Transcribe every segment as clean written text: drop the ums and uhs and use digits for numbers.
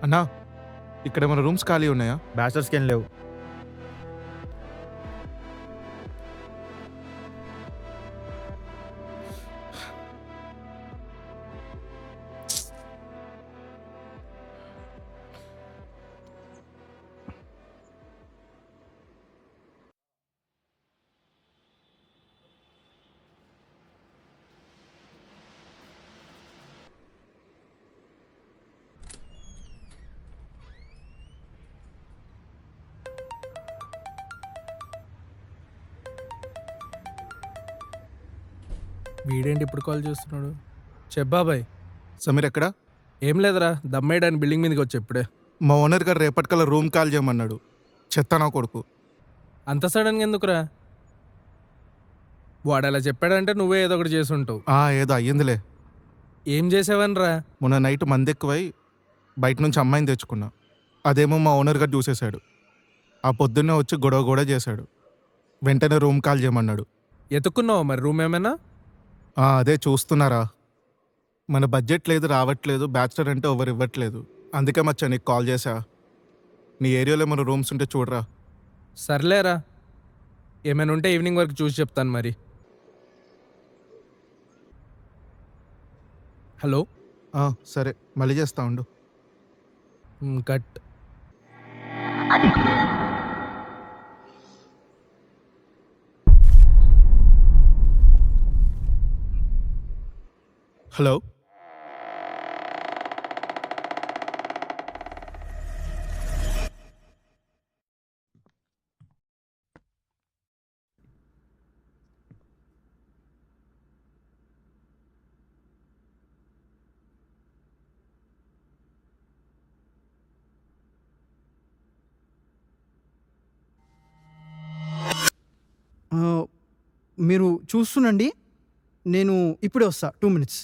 అన్నా, ఇక్కడ ఏమైనా రూమ్స్ ఖాళీ ఉన్నాయా? బ్యాచిలర్స్కి ఏం లేవు. వీడేంటి ఇప్పుడు కాల్ చేస్తున్నాడు? చెప్పాబాయ్. సమీర్ ఎక్కడా? ఏం లేదురా, దమ్మేయడానికి బిల్డింగ్ మీదకి వచ్చి ఇప్పుడే. మా ఓనర్ గారు రేపటికల్లా రూమ్ కాల్ చేయమన్నాడు. చెత్త నా కొడుకు. అంత సడన్గా ఎందుకురా? వాడు అలా చెప్పాడంటే నువ్వే ఏదో ఒకటి చేసి ఉంటావు. ఏదో అయ్యిందిలే. ఏం చేసావనరా? మొన్న నైట్ మంది ఎక్కువై బయట నుంచి అమ్మాయిని తెచ్చుకున్నా. అదేమో మా ఓనర్ గారు చూసేశాడు. ఆ పొద్దున్నే వచ్చి గొడవ కూడా చేశాడు. వెంటనే రూమ్ కాల్ చేయమన్నాడు. ఎత్తుక్కున్నావా మరి రూమ్ ఏమైనా? అదే చూస్తున్నారా. మన బడ్జెట్ లేదు, రావట్లేదు. బ్యాచిలర్ అంటే ఎవరు ఇవ్వట్లేదు. అందుకే మచ్చా నీకు కాల్ చేశా. నీ ఏరియాలో ఏమైనా రూమ్స్ ఉంటే చూడరా. సర్లేరా, ఏమైనా ఉంటే ఈవినింగ్ వరకు చూసి చెప్తాను మరి. హలో. సరే, మళ్ళీ చేస్తా ఉండు. కట్. హలో. మీరు చూస్తుండండి, నేను ఇప్పుడే వస్తా. 2 minutes.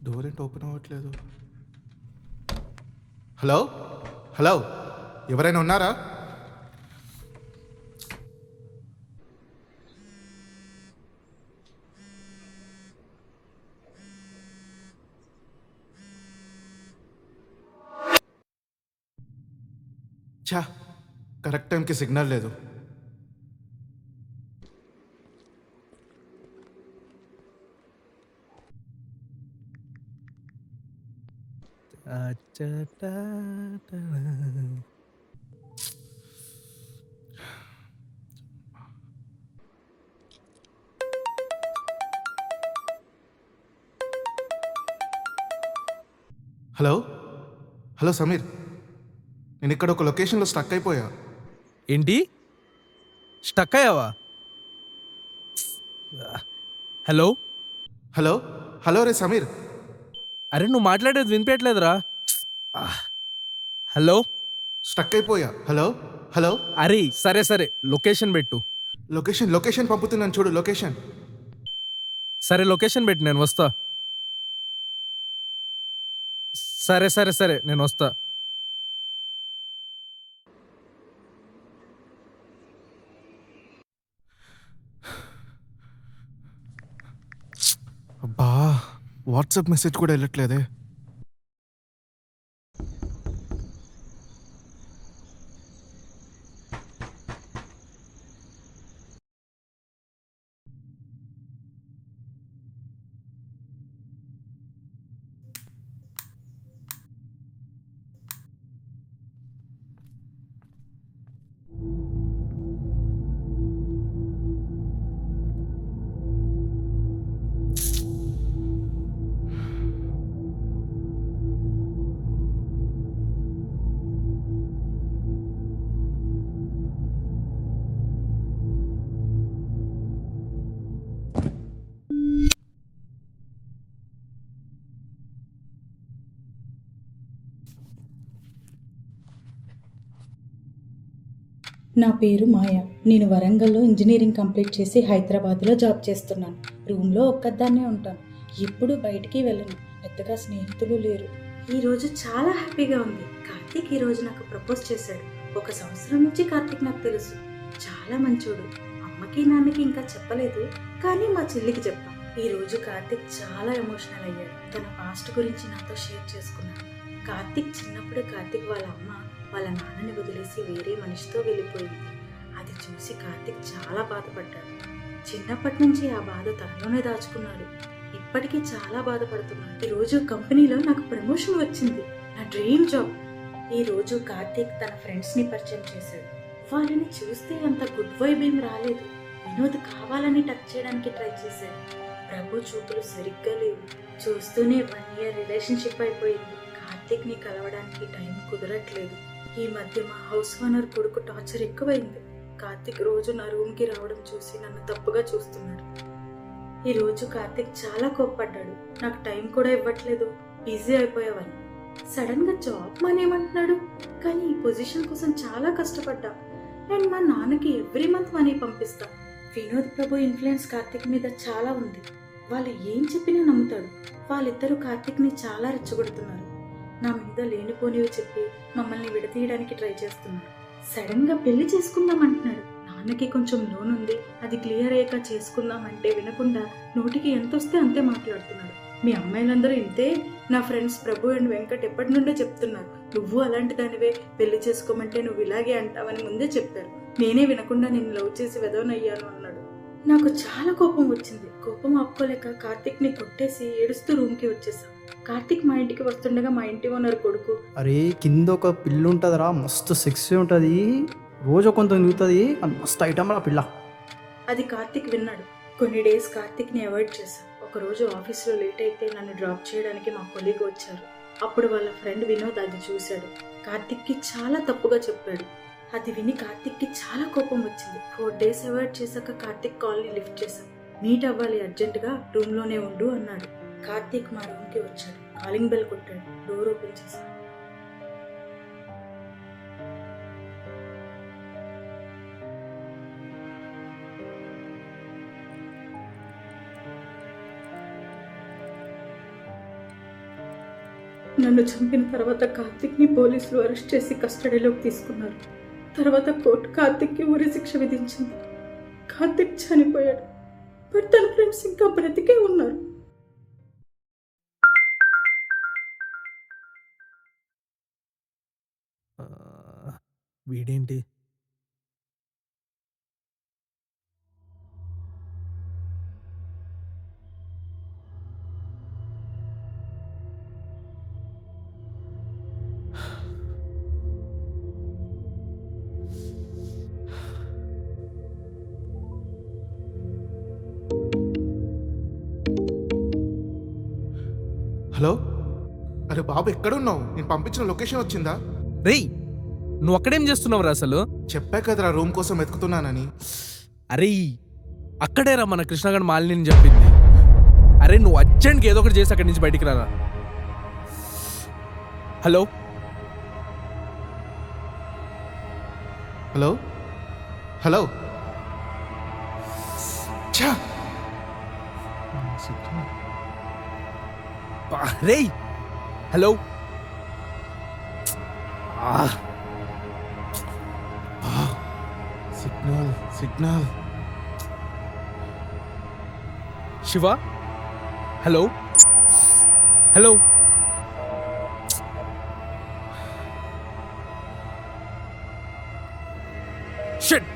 డోర్ ఏంటి ఓపెన్ అవ్వట్లేదు? హలో. హలో, ఎవరైనా ఉన్నారా? కరెక్ట్ టైంకి సిగ్నల్ లేదు. హలో. హలో సమీర్, నేను ఇక్కడ ఒక లొకేషన్లో స్టక్ అయిపోయా. ఏంటి? స్టక్ అయ్యావా? హలో, హలో హలో రే సమీర్. అరే నువ్వు మాట్లాడేది వినిపించట్లేదురా. హలో. స్టక్ అయిపోయా. Hello hello. అరే సరే సరే లొకేషన్ పెట్టు. లొకేషన్ పంపుతున్నాను చూడు లొకేషన్. సరే లొకేషన్ పెట్టు, నేను వస్తా. సరే సరే సరే నేను వస్తా. అబ్బా, వాట్సాప్ మెసేజ్ కూడా వెళ్ళట్లేదే. నా పేరు మాయ. నేను వరంగల్లో ఇంజనీరింగ్ కంప్లీట్ చేసి హైదరాబాద్లో జాబ్ చేస్తున్నాను. రూమ్లో ఒక్కదాన్నే ఉంటాను. ఎప్పుడు బయటికి వెళ్ళను. పెద్దగా స్నేహితులు లేరు. ఈరోజు చాలా హ్యాపీగా ఉంది. కార్తీక్ ఈరోజు నాకు ప్రపోజ్ చేశాడు. 1 సంవత్సరం నుంచి కార్తీక్ నాకు తెలుసు. చాలా మంచోడు. అమ్మకి నాన్నకి ఇంకా చెప్పలేదు, కానీ మా చెల్లికి చెప్పాం. ఈరోజు కార్తీక్ చాలా ఎమోషనల్ అయ్యాడు. తన పాస్ట్ గురించి నాతో షేర్ చేసుకున్నాడు. కార్తీక్ చిన్నప్పుడే కార్తీక్ వాళ్ళ అమ్మ వాళ్ళ నాన్నని వదిలేసి వేరే మనిషితో వెళ్ళిపోయింది. అది చూసి కార్తీక్ చాలా బాధపడ్డాడు. చిన్నప్పటి నుంచి ఆ బాధ తనలోనే దాచుకున్నాడు. ఇప్పటికీ చాలా బాధపడుతున్నాడు. ఈరోజు కంపెనీలో నాకు ప్రమోషన్ వచ్చింది. నా డ్రీమ్ జాబ్. ఈరోజు కార్తీక్ తన ఫ్రెండ్స్ని పరిచయం చేశాడు. వాళ్ళని చూస్తే అంత గుడ్ వైబ్ ఏం రాలేదు. వినోద్ కావాలని టచ్ చేయడానికి ట్రై చేశాడు. ప్రభు చూపులు సరిగ్గా లేవు. చూస్తూనే 1 ఇయర్ రిలేషన్షిప్ అయిపోయింది. కార్తీక్ ని కలవడానికి టైం కుదరట్లేదు. ఈ మధ్య మా హౌస్ ఓనర్ కొడుకు టార్చర్ ఎక్కువైంది. కార్తీక్ రోజు నా రూమ్ కి రావడం చూసి నన్ను తప్పుగా చూస్తున్నాడు. ఈ రోజు కార్తీక్ చాలా కోప్పడ్డాడు. నాకు టైం కూడా ఇవ్వట్లేదు, బిజీ అయిపోయావని. సడన్ గా జాబ్ మానేమంటున్నాడు. కానీ ఈ పొజిషన్ కోసం చాలా కష్టపడ్డా. అండ్ మా నాన్నకి ఎవ్రీ మంత్ మనీ పంపిస్తా. వినోద్ ప్రభు ఇన్ఫ్లుయెన్స్ కార్తీక్ మీద చాలా ఉంది. వాళ్ళు ఏం చెప్పినా నమ్ముతాడు. వాళ్ళిద్దరూ కార్తీక్ ని చాలా రెచ్చగొడుతున్నారు. నా మీద లేనిపోనివి చెప్పి మమ్మల్ని విడతీయడానికి ట్రై చేస్తున్నారు. సడన్ గా పెళ్లి చేసుకుందాం అంటున్నాడు. నాన్నకి కొంచెం లోన్ ఉంది, అది క్లియర్ అయ్యాక చేసుకుందామంటే వినకుండా నోటికి ఎంత వస్తే అంతే మాట్లాడుతున్నాడు. మీ అమ్మాయిలందరూ ఇంతే. నా ఫ్రెండ్స్ ప్రభు అండ్ వెంకట్ ఎప్పటి నుండే చెప్తున్నారు, నువ్వు అలాంటి దానివే, పెళ్లి చేసుకోమంటే నువ్వు ఇలాగే అంటావని ముందే చెప్పారు. నేనే వినకుండా నిన్ను లవ్ చేసి వెదవనయ్యాను అన్నాడు. నాకు చాలా కోపం వచ్చింది. కోపం ఆపుకోలేక కార్తీక్ ని కొట్టేసి ఏడుస్తూ రూమ్ కి వచ్చేసా. కార్తీక్ మా ఇంటికి వస్తుండగా మా ఇంటి ఓనర్ కొడుకు, అరే కింద ఒక పిల్ల ఉంటుందిరా, మస్తు సెక్సీ ఉంటుంది, రోజు కొంత నిగుతుంది, మస్తు ఐటమ్ రా పిల్ల. అది కార్తీక్ విన్నాడు. కొన్ని డేస్ కార్తీక్ ని అవాయిడ్ చేశా. ఒకరోజు ఆఫీస్లో లేట్ అయితే నన్ను డ్రాప్ చేయడానికి మా కొలీగ్ వచ్చారు. అప్పుడు వాళ్ళ ఫ్రెండ్ వినోద్ అది చూశాడు. కార్తీక్ కి చాలా తప్పుగా చెప్పాడు. అది విని కార్తీక్ కి చాలా కోపం వచ్చింది. 4 డేస్ అవాయిడ్ చేశాక కార్తీక్ కాల్ ని లిఫ్ట్ చేశాం. మీట్ అవ్వాలి అర్జెంటుగా, రూమ్ లోనే ఉండు అన్నాడు. కార్తీక్ మా రూమ్ కి వచ్చాడు. కాలింగ్ బెల్ కొట్టాడు. డోర్ ఓపెన్ చేశాడు. నన్ను చంపిన తర్వాత కార్తీక్ ని పోలీసులు అరెస్ట్ చేసి కస్టడీలోకి తీసుకున్నారు. తర్వాత కోర్టు కార్తీక్ కి ఉరి శిక్ష విధించింది. కార్తీక్ చనిపోయాడు. బట్ తన ఫ్రెండ్స్ ఇంకా బ్రతికే ఉన్నారు. వీడేంటి? హలో. అరే బాబు, ఎక్కడున్నావు? నేను పంపించిన లొకేషన్ వచ్చిందా? రేయ్, నువ్వు అక్కడేం చేస్తున్నావురా అసలు? చెప్పా కదరా రూమ్ కోసం వెతుకుతున్నానని. అరే అక్కడేరా మన కృష్ణగఢ్ మాలిని చెప్పింది. అరే నువ్వు అర్జెంట్గా ఏదో ఒకటి చేసి అక్కడి నుంచి బయటికి రారా. హలో హలో హలో ఛా! రే hello signal signal. Shiva hello hello shit.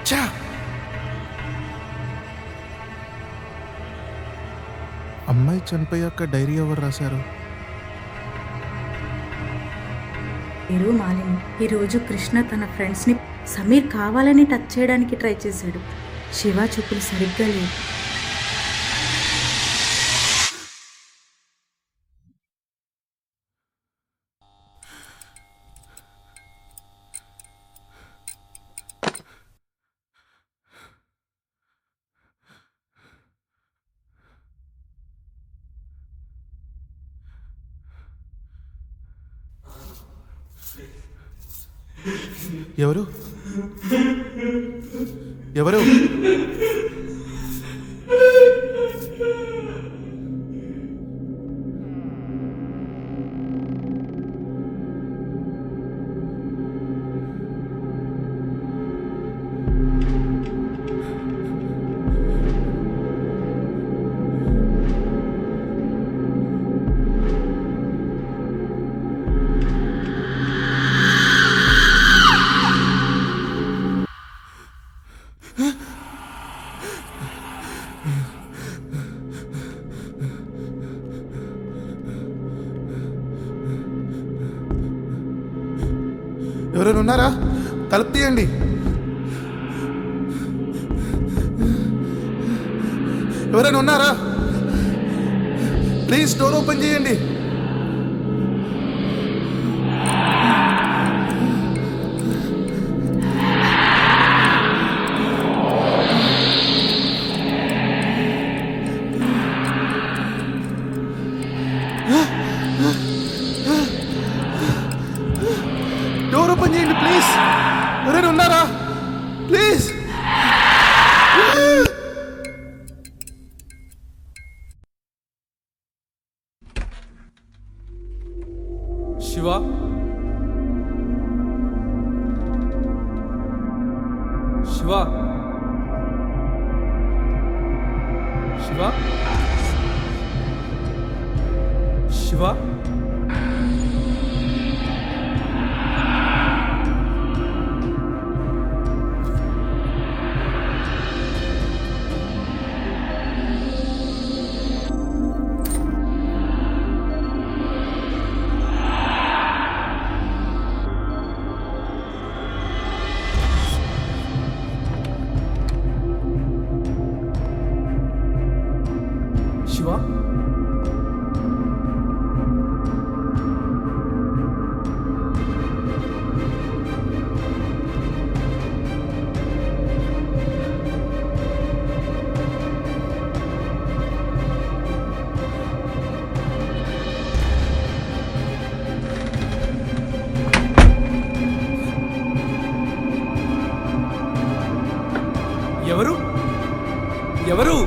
ఛా! అమ్మాయి చనిపోయాక డైరీ ఎవరు రాశారు? పేరు మాలిని. ఈరోజు కృష్ణ తన ఫ్రెండ్స్ని సమీర్ కావాలని టచ్ చేయడానికి ట్రై చేశాడు. శివ చూపులు సరిగ్గా లేవు. ఎవరు ఎవరు? ఎవరైనా ఉన్నారా? తలుపు తీయండి. ఎవరైనా ఉన్నారా? ప్లీజ్ డోర్ ఓపెన్ చేయండి. డోర్ ఓపెన్ చేయండి ప్లీజ్. ఎవరైనా ఉన్నారా? ప్లీజ్. శివ శివ శివ శివ శివ ఎవరు ఎవరు?